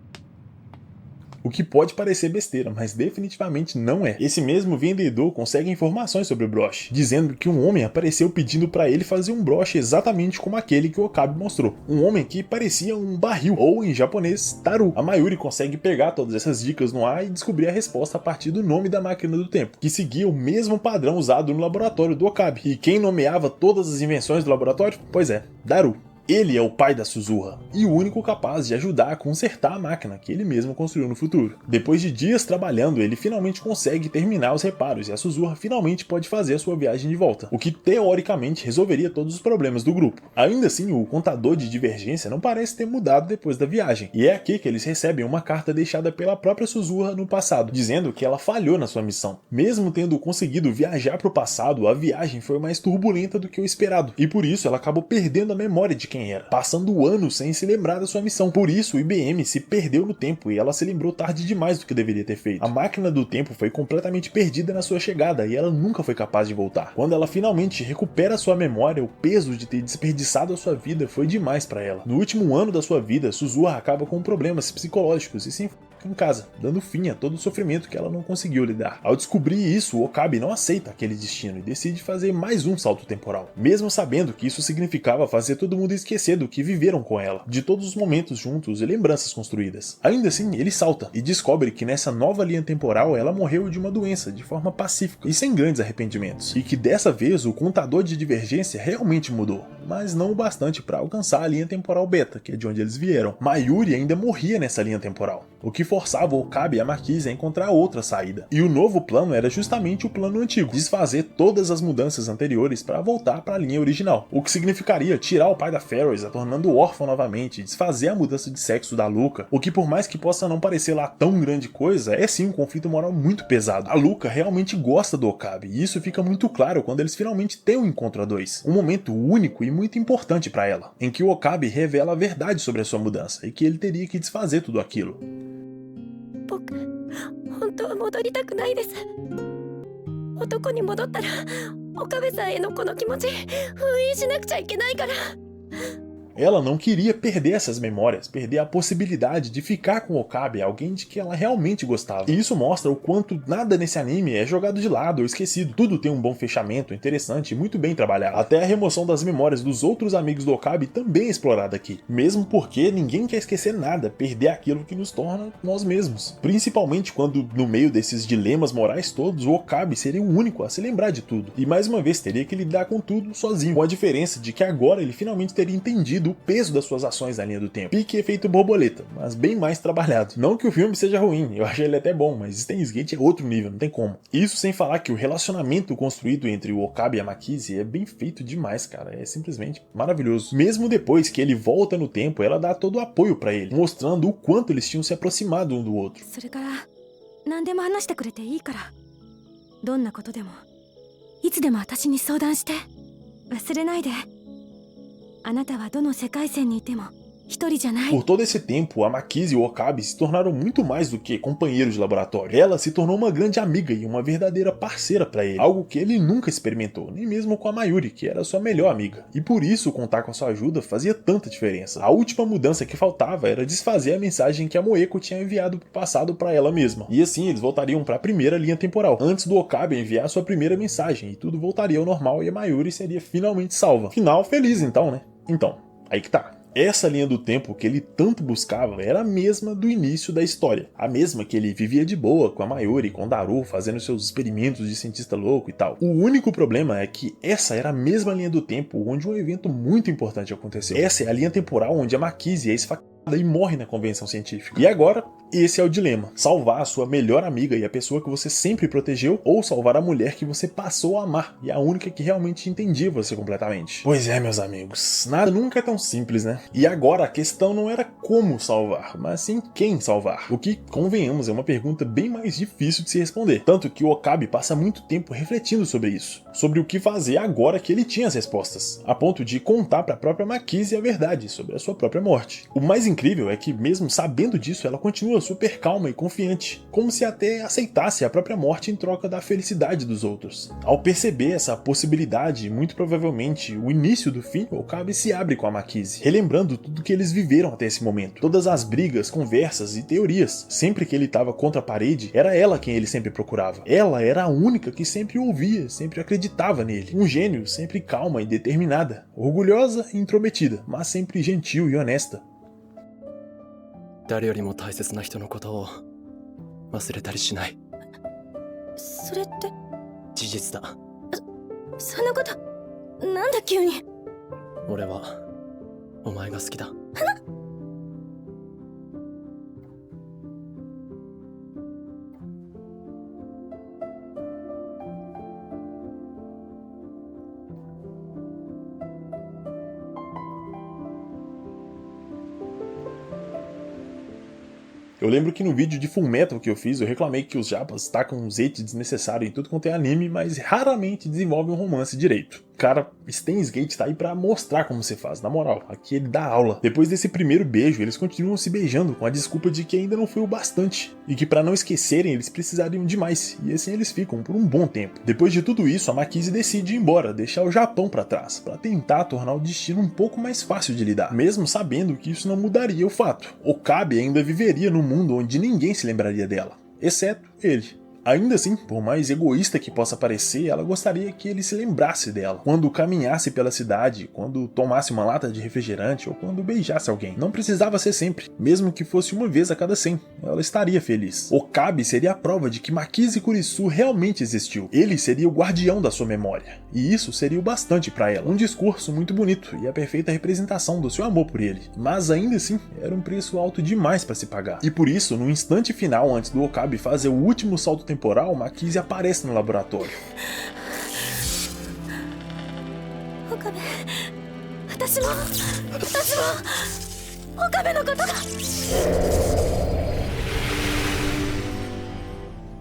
O que pode parecer besteira, mas definitivamente não é. Esse mesmo vendedor consegue informações sobre o broche, dizendo que um homem apareceu pedindo para ele fazer um broche exatamente como aquele que o Okabe mostrou. Um homem que parecia um barril, ou em japonês, taru. A Mayuri consegue pegar todas essas dicas no ar e descobrir a resposta a partir do nome da máquina do tempo, que seguia o mesmo padrão usado no laboratório do Okabe. E quem nomeava todas as invenções do laboratório? Pois é, Daru. Ele é o pai da Suzuha, e o único capaz de ajudar a consertar a máquina que ele mesmo construiu no futuro. Depois de dias trabalhando, ele finalmente consegue terminar os reparos, e a Suzuha finalmente pode fazer a sua viagem de volta, o que teoricamente resolveria todos os problemas do grupo. Ainda assim, o contador de divergência não parece ter mudado depois da viagem, e é aqui que eles recebem uma carta deixada pela própria Suzuha no passado, dizendo que ela falhou na sua missão. Mesmo tendo conseguido viajar para o passado, a viagem foi mais turbulenta do que o esperado, e por isso ela acabou perdendo a memória de quem era, passando anos sem se lembrar da sua missão. Por isso o IBM se perdeu no tempo e ela se lembrou tarde demais do que deveria ter feito. A máquina do tempo foi completamente perdida na sua chegada e ela nunca foi capaz de voltar. Quando ela finalmente recupera sua memória, o peso de ter desperdiçado a sua vida foi demais para ela. No último ano da sua vida, Suzuha acaba com problemas psicológicos e se enfoca em casa, dando fim a todo o sofrimento que ela não conseguiu lidar. Ao descobrir isso, o Okabe não aceita aquele destino e decide fazer mais um salto temporal, mesmo sabendo que isso significava fazer todo mundo esquecer do que viveram com ela, de todos os momentos juntos e lembranças construídas. Ainda assim, ele salta e descobre que nessa nova linha temporal ela morreu de uma doença de forma pacífica e sem grandes arrependimentos, e que dessa vez o contador de divergência realmente mudou, mas não o bastante para alcançar a linha temporal beta, que é de onde eles vieram. Mayuri ainda morria nessa linha temporal. o que forçava o Okabe e a Marquise a encontrar outra saída. E o novo plano era justamente o plano antigo, desfazer todas as mudanças anteriores para voltar para a linha original, o que significaria tirar o pai da Ferris, a tornando órfão novamente, desfazer a mudança de sexo da Luca, o que por mais que possa não parecer lá tão grande coisa, é sim um conflito moral muito pesado. A Luca realmente gosta do Okabe, e isso fica muito claro quando eles finalmente têm um encontro a dois, um momento único e muito importante para ela, em que o Okabe revela a verdade sobre a sua mudança, e que ele teria que desfazer tudo aquilo. 僕本当は戻りたくないです。男に戻ったら岡部さんへのこの気持ち封印しなくちゃいけないから。 Ela não queria perder essas memórias, perder a possibilidade de ficar com Okabe, alguém de que ela realmente gostava. E isso mostra o quanto nada nesse anime é jogado de lado ou esquecido. Tudo tem um bom fechamento, interessante e muito bem trabalhado. Até a remoção das memórias dos outros amigos do Okabe também é explorada aqui. Mesmo porque ninguém quer esquecer nada, perder aquilo que nos torna nós mesmos. Principalmente quando, no meio desses dilemas morais todos, o Okabe seria o único a se lembrar de tudo. E mais uma vez teria que lidar com tudo sozinho. Com a diferença de que agora ele finalmente teria entendido o peso das suas ações na linha do tempo. Pique efeito borboleta, mas bem mais trabalhado. Não que o filme seja ruim, eu achei ele até bom, mas Steins Gate é outro nível, não tem como. Isso sem falar que o relacionamento construído entre o Okabe e a Marquise é bem feito demais, cara. É simplesmente maravilhoso. Mesmo depois que ele volta no tempo, ela dá todo o apoio pra ele, mostrando o quanto eles tinham se aproximado um do outro. それから何でも話してくれていいから。どんなことでもいつでも私に相談して。忘れないで。あなたはどの世界線にいても一人じゃない。 Por todo esse tempo, a Marquise e o Okabe se tornaram muito mais do que companheiros de laboratório. Ela se tornou uma grande amiga e uma verdadeira parceira para ele, algo que ele nunca experimentou, nem mesmo com a Mayuri, que era sua melhor amiga. E por isso, contar com a sua ajuda fazia tanta diferença. A última mudança que faltava era desfazer a mensagem que a Moeko tinha enviado pro passado para ela mesma. E assim, eles voltariam para a primeira linha temporal, antes do Okabe enviar sua primeira mensagem, e tudo voltaria ao normal e a Mayuri seria finalmente salva. Final feliz então, né? Então, aí que tá. Essa linha do tempo que ele tanto buscava era a mesma do início da história. A mesma que ele vivia de boa com a Mayuri, com o Daru, fazendo seus experimentos de cientista louco e tal. O único problema é que essa era a mesma linha do tempo onde um evento muito importante aconteceu. Essa é a linha temporal onde a Marquise é esfaqueada e morre na convenção científica. E agora, esse é o dilema. Salvar a sua melhor amiga e a pessoa que você sempre protegeu, ou salvar a mulher que você passou a amar e a única que realmente entendia você completamente. Pois é, meus amigos, nada nunca é tão simples, né? E agora a questão não era como salvar, mas sim quem salvar. O que, convenhamos, é uma pergunta bem mais difícil de se responder. Tanto que o Okabe passa muito tempo refletindo sobre isso. Sobre o que fazer agora que ele tinha as respostas. A ponto de contar para a própria Marquise a verdade sobre a sua própria morte. O mais incrível é que, mesmo sabendo disso, ela continua super calma e confiante, como se até aceitasse a própria morte em troca da felicidade dos outros. Ao perceber essa possibilidade, muito provavelmente o início do fim, o Okabe se abre com a Marquise, relembrando tudo que eles viveram até esse momento. Todas as brigas, conversas e teorias. Sempre que ele estava contra a parede, era ela quem ele sempre procurava. Ela era a única que sempre o ouvia, sempre acreditava nele. Um gênio, sempre calma e determinada. Orgulhosa e intrometida, mas sempre gentil e honesta. 誰よりも大切な人のことを忘れたりしない。それって事実だ。そんなことなんで急に。俺はお前が好きだ。Eu lembro que no vídeo de Fullmetal que eu fiz, eu reclamei que os japas tacam um zete desnecessário em tudo quanto é anime, mas raramente desenvolvem um romance direito. Cara, Steins Gate tá aí pra mostrar como se faz, na moral. Aqui ele dá aula. Depois desse primeiro beijo, eles continuam se beijando com a desculpa de que ainda não foi o bastante. E que pra não esquecerem, eles precisariam de mais. E assim eles ficam por um bom tempo. Depois de tudo isso, a Marquise decide ir embora, deixar o Japão pra trás, pra tentar tornar o destino um pouco mais fácil de lidar. Mesmo sabendo que isso não mudaria o fato. Okabe ainda viveria num mundo onde ninguém se lembraria dela. Exceto ele. Ainda assim, por mais egoísta que possa parecer, ela gostaria que ele se lembrasse dela. Quando caminhasse pela cidade, quando tomasse uma lata de refrigerante ou quando beijasse alguém. Não precisava ser sempre, mesmo que fosse uma vez a cada 100. Ela estaria feliz. Okabe seria a prova de que Makise Kurisu realmente existiu. Ele seria o guardião da sua memória. E isso seria o bastante para ela. Um discurso muito bonito e a perfeita representação do seu amor por ele. Mas ainda assim, era um preço alto demais para se pagar. E por isso, no instante final antes do Okabe fazer o último salto temporal, Makise aparece no laboratório. Okabe, 私もOkabeのことが。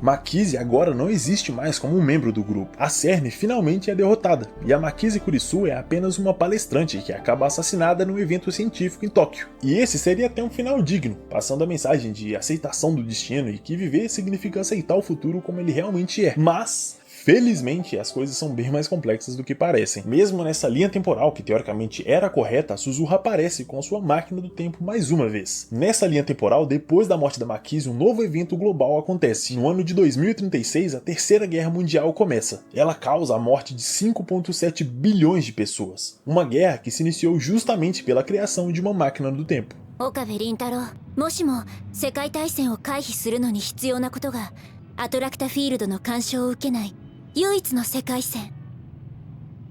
Makise agora não existe mais como um membro do grupo. A Cerne finalmente é derrotada, e a Makise Kurisu é apenas uma palestrante que acaba assassinada num evento científico em Tóquio. E esse seria até um final digno, passando a mensagem de aceitação do destino e que viver significa aceitar o futuro como ele realmente é. Mas felizmente, as coisas são bem mais complexas do que parecem. Mesmo nessa linha temporal que teoricamente era correta, a Suzuha aparece com sua máquina do tempo mais uma vez. Nessa linha temporal, depois da morte da Makise, um novo evento global acontece. No ano de 2036, a Terceira Guerra Mundial começa. Ela causa a morte de 5,7 bilhões de pessoas. Uma guerra que se iniciou justamente pela criação de uma máquina do tempo. Okabe Rintaro, もしも世界大戦を回避するのに必要なことがアトラクタフィールドの干渉を受けない唯一の世界線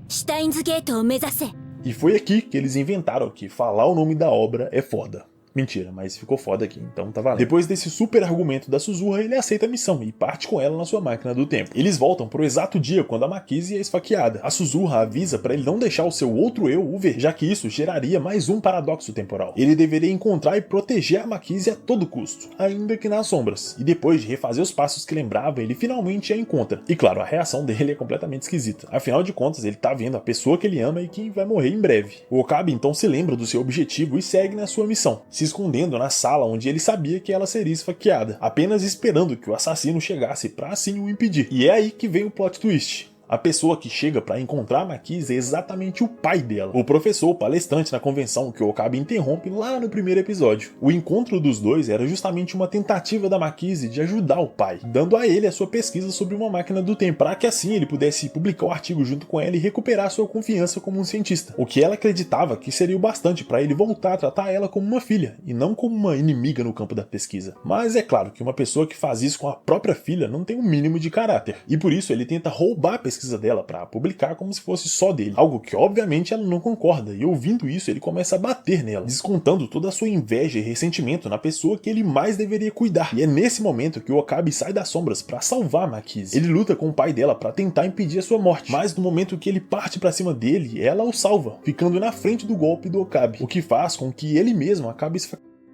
シュタインズゲートを目指せ。 E foi aqui que eles inventaram que falar o nome da obra é foda. Mentira, mas ficou foda aqui, então tá valendo. Depois desse super argumento da Suzuha, ele aceita a missão e parte com ela na sua máquina do tempo. Eles voltam pro exato dia quando a Makise é esfaqueada. A Suzuha avisa para ele não deixar o seu outro eu o ver, já que isso geraria mais um paradoxo temporal. Ele deveria encontrar e proteger a Makise a todo custo, ainda que nas sombras. E depois de refazer os passos que lembrava, ele finalmente a encontra. E claro, a reação dele é completamente esquisita. Afinal de contas, ele tá vendo a pessoa que ele ama e que vai morrer em breve. O Okabe então se lembra do seu objetivo e segue na sua missão, se escondendo na sala onde ele sabia que ela seria esfaqueada, apenas esperando que o assassino chegasse para assim o impedir. E é aí que vem o plot twist. A pessoa que chega para encontrar a Makise é exatamente o pai dela, o professor palestrante na convenção que o Okabe interrompe lá no primeiro episódio. O encontro dos dois era justamente uma tentativa da Makise de ajudar o pai, dando a ele a sua pesquisa sobre uma máquina do tempo, para que assim ele pudesse publicar o artigo junto com ela e recuperar sua confiança como um cientista, o que ela acreditava que seria o bastante para ele voltar a tratar ela como uma filha, e não como uma inimiga no campo da pesquisa. Mas é claro que uma pessoa que faz isso com a própria filha não tem um mínimo de caráter, e por isso ele tenta roubar a pesquisa dela para publicar como se fosse só dele, algo que obviamente ela não concorda, e ouvindo isso ele começa a bater nela, descontando toda a sua inveja e ressentimento na pessoa que ele mais deveria cuidar. E é nesse momento que o Okabe sai das sombras para salvar a Makise. Ele luta com o pai dela para tentar impedir a sua morte, mas no momento que ele parte para cima dele, ela o salva, ficando na frente do golpe do Okabe, o que faz com que ele mesmo acabe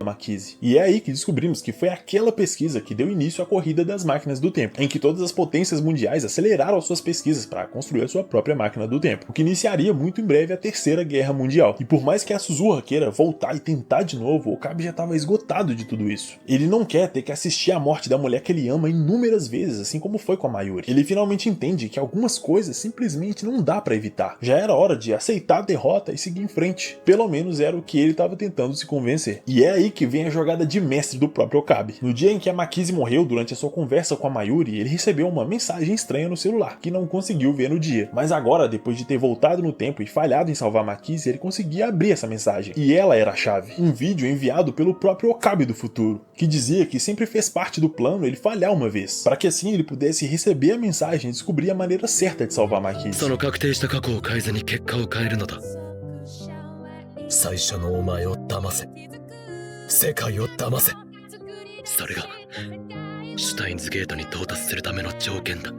Makise. E é aí que descobrimos que foi aquela pesquisa que deu início à corrida das máquinas do tempo, em que todas as potências mundiais aceleraram suas pesquisas para construir a sua própria máquina do tempo, o que iniciaria muito em breve a Terceira Guerra Mundial. E por mais que a Suzuha queira voltar e tentar de novo, o Okabe já estava esgotado de tudo isso. Ele não quer ter que assistir à morte da mulher que ele ama inúmeras vezes, assim como foi com a Mayuri. Ele finalmente entende que algumas coisas simplesmente não dá para evitar. Já era hora de aceitar a derrota e seguir em frente. Pelo menos era o que ele estava tentando se convencer. E é aí que vem a jogada de mestre do próprio Okabe. No dia em que a Makise morreu, durante a sua conversa com a Mayuri, ele recebeu uma mensagem estranha no celular, que não conseguiu ver no dia. Mas agora, depois de ter voltado no tempo e falhado em salvar a Makise, ele conseguia abrir essa mensagem. E ela era a chave. Um vídeo enviado pelo próprio Okabe do futuro, que dizia que sempre fez parte do plano ele falhar uma vez, para que assim ele pudesse receber a mensagem e descobrir a maneira certa de salvar a Makise. 世界を騙せ。それがシュタインズゲートに到達するための条件だ。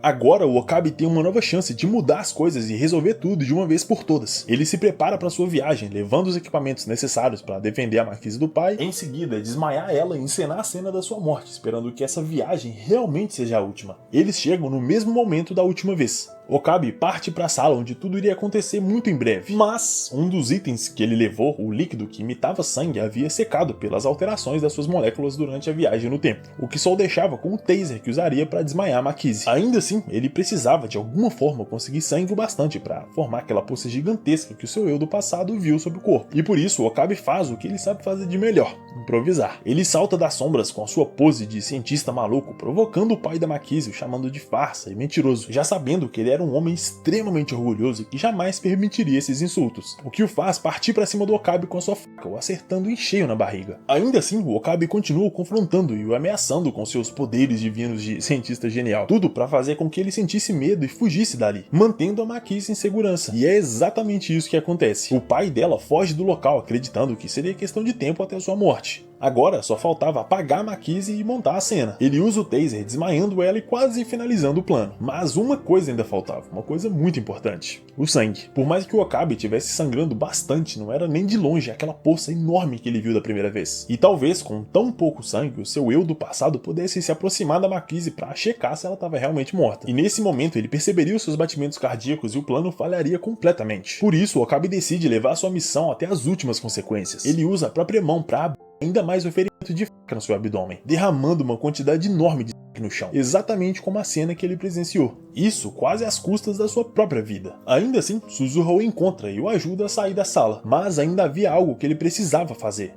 Agora o Okabe tem uma nova chance de mudar as coisas e resolver tudo de uma vez por todas. Ele se prepara para sua viagem, levando os equipamentos necessários para defender a Makise do pai, em seguida desmaiar ela e encenar a cena da sua morte, esperando que essa viagem realmente seja a última. Eles chegam no mesmo momento da última vez. Okabe parte para a sala onde tudo iria acontecer muito em breve, mas um dos itens que ele levou, o líquido que imitava sangue, havia secado pelas alterações das suas moléculas durante a viagem no tempo, o que só o deixava com o taser que usaria para desmaiar Makise. Ainda assim, ele precisava de alguma forma conseguir sangue o bastante para formar aquela poça gigantesca que o seu eu do passado viu sobre o corpo, e por isso Okabe faz o que ele sabe fazer de melhor: improvisar. Ele salta das sombras com a sua pose de cientista maluco, provocando o pai da Makise, o chamando de farsa e mentiroso, já sabendo que ele era um homem extremamente orgulhoso e que jamais permitiria esses insultos, o que o faz partir para cima do Okabe com a sua faca, o acertando em cheio na barriga. Ainda assim, o Okabe continua o confrontando e o ameaçando com seus poderes divinos de cientista genial, tudo para fazer com que ele sentisse medo e fugisse dali, mantendo a Makise em segurança. E é exatamente isso que acontece. O pai dela foge do local, acreditando que seria questão de tempo até sua morte. Agora só faltava apagar a Makise e montar a cena. Ele usa o taser, desmaiando ela e quase finalizando o plano. Mas uma coisa ainda faltava, uma coisa muito importante: o sangue. Por mais que o Okabe estivesse sangrando bastante, não era nem de longe aquela poça enorme que ele viu da primeira vez. E talvez com tão pouco sangue, o seu eu do passado pudesse se aproximar da Makise para checar se ela estava realmente morta. E nesse momento ele perceberia os seus batimentos cardíacos e o plano falharia completamente. Por isso, o Okabe decide levar sua missão até as últimas consequências. Ele usa a própria mão para abrir ainda mais o ferimento de faca no seu abdômen, derramando uma quantidade enorme de sangue no chão, exatamente como a cena que ele presenciou. Isso quase às custas da sua própria vida. Ainda assim, Suzuha o encontra e o ajuda a sair da sala, mas ainda havia algo que ele precisava fazer.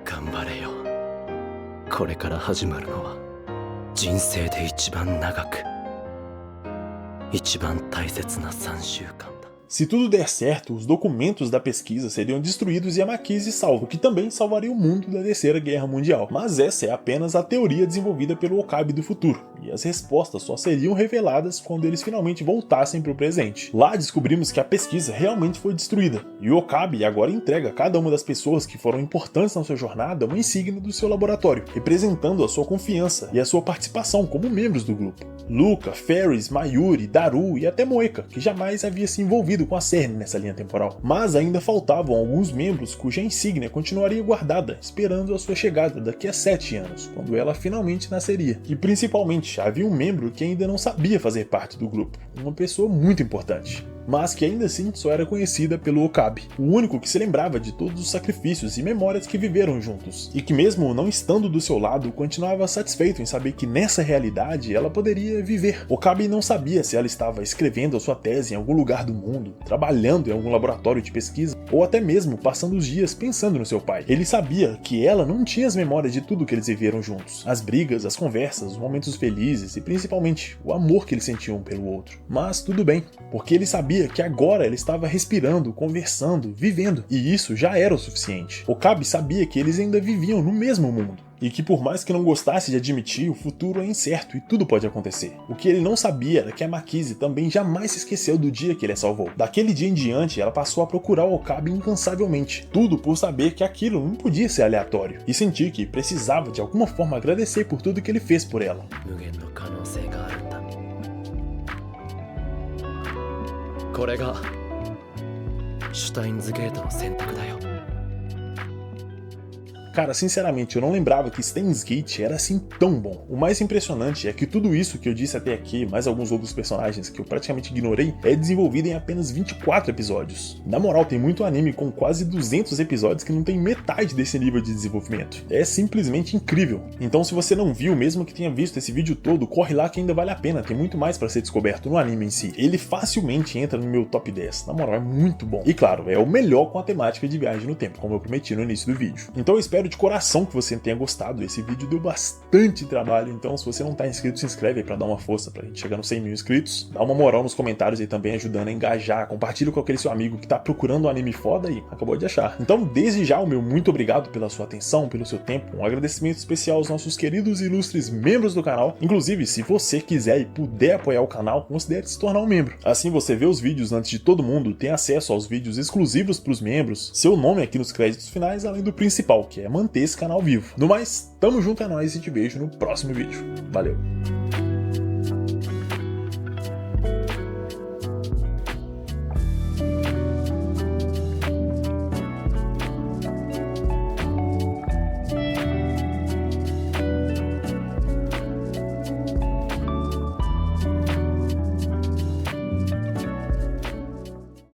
頑張れよ。これから始まるのは人生で一番長く一番大切な3週間だ。 Se tudo der certo, os documentos da pesquisa seriam destruídos e a Makise salva, o que também salvaria o mundo da Terceira Guerra Mundial. Mas essa é apenas a teoria desenvolvida pelo Okabe do futuro, e as respostas só seriam reveladas quando eles finalmente voltassem para o presente. Lá descobrimos que a pesquisa realmente foi destruída, e o Okabe agora entrega a cada uma das pessoas que foram importantes na sua jornada uma insígnia do seu laboratório, representando a sua confiança e a sua participação como membros do grupo. Luka, Ferris, Mayuri, Daru e até Moeka, que jamais havia se envolvido com a CERN nessa linha temporal. Mas ainda faltavam alguns membros cuja insígnia continuaria guardada, esperando a sua chegada daqui a 7 anos, quando ela finalmente nasceria. E principalmente, havia um membro que ainda não sabia fazer parte do grupo, uma pessoa muito importante, mas que ainda assim só era conhecida pelo Okabe, o único que se lembrava de todos os sacrifícios e memórias que viveram juntos, e que mesmo não estando do seu lado, continuava satisfeito em saber que nessa realidade ela poderia viver. Okabe não sabia se ela estava escrevendo a sua tese em algum lugar do mundo, trabalhando em algum laboratório de pesquisa, ou até mesmo passando os dias pensando no seu pai. Ele sabia que ela não tinha as memórias de tudo que eles viveram juntos, as brigas, as conversas, os momentos felizes e principalmente o amor que eles sentiam um pelo outro. Mas tudo bem, porque ele sabia que agora ela estava respirando, conversando, vivendo, e isso já era o suficiente. Okabe sabia que eles ainda viviam no mesmo mundo, e que por mais que não gostasse de admitir, o futuro é incerto e tudo pode acontecer. O que ele não sabia era que a Makise também jamais se esqueceu do dia que ele a salvou. Daquele dia em diante, ela passou a procurar o Okabe incansavelmente, tudo por saber que aquilo não podia ser aleatório, e sentir que precisava de alguma forma agradecer por tudo que ele fez por ela. これがシュタインズゲートの選択だよ。 Cara, sinceramente, eu não lembrava que Steins Gate era assim tão bom. O mais impressionante é que tudo isso que eu disse até aqui, mais alguns outros personagens que eu praticamente ignorei, é desenvolvido em apenas 24 episódios. Na moral, tem muito anime com quase 200 episódios que não tem metade desse nível de desenvolvimento. É simplesmente incrível. Então, se você não viu, mesmo que tenha visto esse vídeo todo, corre lá que ainda vale a pena, tem muito mais pra ser descoberto no anime em si. Ele facilmente entra no meu top 10, na moral, é muito bom. E claro, é o melhor com a temática de viagem no tempo, como eu prometi no início do vídeo. Então eu espero de coração que você tenha gostado. Esse vídeo deu bastante trabalho, então se você não tá inscrito, se inscreve aí pra dar uma força pra gente chegar nos 100 mil inscritos. Dá uma moral nos comentários aí também, ajudando a engajar. Compartilha com aquele seu amigo que tá procurando um anime foda e acabou de achar. Então, desde já, o meu muito obrigado pela sua atenção, pelo seu tempo. Um agradecimento especial aos nossos queridos e ilustres membros do canal. Inclusive, se você quiser e puder apoiar o canal, considere se tornar um membro. Assim você vê os vídeos antes de todo mundo, tem acesso aos vídeos exclusivos pros membros, seu nome aqui nos créditos finais, além do principal, que é manter esse canal vivo. No mais, tamo junto a nós e te vejo no próximo vídeo. Valeu!